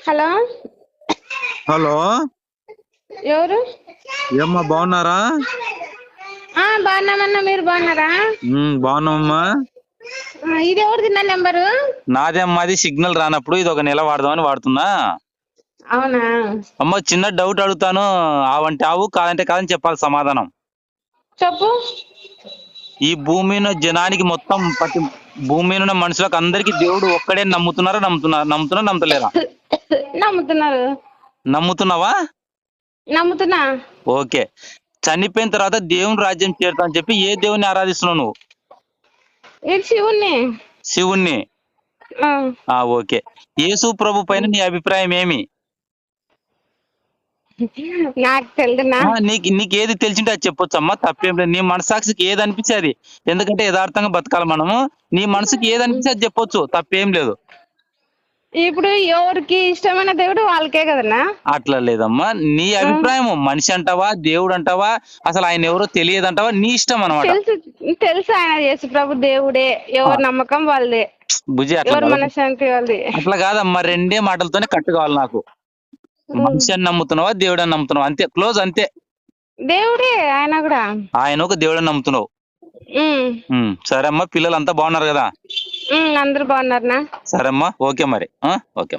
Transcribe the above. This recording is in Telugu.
హలో హలో, ఎవరు? ఏమ్మా బాగున్నారా? బాగున్నామన్నా, మీరు బాగున్నారా? బాగున్నామమ్మా. ఇది ఎవరిది నా నెంబరు? నాదే అమ్మా, అది సిగ్నల్ రానప్పుడు ఇది ఒక నెల వాడదామని వాడుతున్నా. అవునా అమ్మ, చిన్న డౌట్ అడుగుతాను, ఆవంటే ఆవు కాదంటే కాదని చెప్పాలి సమాధానం. చెప్పు. ఈ భూమి మీద జనానికి మొత్తం భూమి మీద ఉన్న మనుషులకు అందరికి దేవుడు ఒక్కడే నమ్ముతున్నారా? నమ్ముతున్నారు. నమ్ముతున్నావా? నమ్ముతున్నా. ఓకే. చనిపోయిన తర్వాత దేవుని రాజ్యం చేరుతా అని చెప్పి ఏ దేవుని ఆరాధిస్తున్నావు నువ్వు? శివుణ్ణి. శివుణ్ణి. ఓకే. యేసు ప్రభు పైన నీ అభిప్రాయం ఏమి? నాకు తెలుదునా. నీకు ఏది తెలిసింటే అది చెప్పొచ్చు అమ్మా, తప్పేం లేదు. నీ మనసాక్షికి ఏది అనిపిస్తే అది, ఎందుకంటే యథార్థంగా బతకాలి మనము. నీ మనసుకి ఏది అనిపిస్తే అది చెప్పొచ్చు, తప్పేం లేదు. ఇప్పుడు ఎవరికి ఇష్టమైన దేవుడు వాళ్ళకే కదన్నా. అట్లా లేదమ్మా, నీ అభిప్రాయం. మనిషి అంటావా, దేవుడు అంటావా, అసలు ఆయన ఎవరో తెలియదంటావా, నీ ఇష్టం అనమాట. తెలుసు ఆయన యేసు ప్రభు దేవుడే, ఎవరి నమ్మకం వాళ్ళదే. బుజ్జి ఎవరి మనశ్శాంతి వాళ్ళది. అట్లా కాదమ్మా, రెండే మాటలతోనే కట్టు కావాలి నాకు. మనిషి అని నమ్ముతున్నావా, దేవుడు అని నమ్ముతున్నావా, అంతే, క్లోజ్, అంతే. దేవుడే ఆయన కూడా. ఆయన ఒక దేవుడు అని నమ్ముతున్నావు. సరే అమ్మా, పిల్లలు అంతా బాగున్నారు కదా? అందరు బాగున్నారనా? సరే అమ్మా, ఓకే మరి. ఓకే.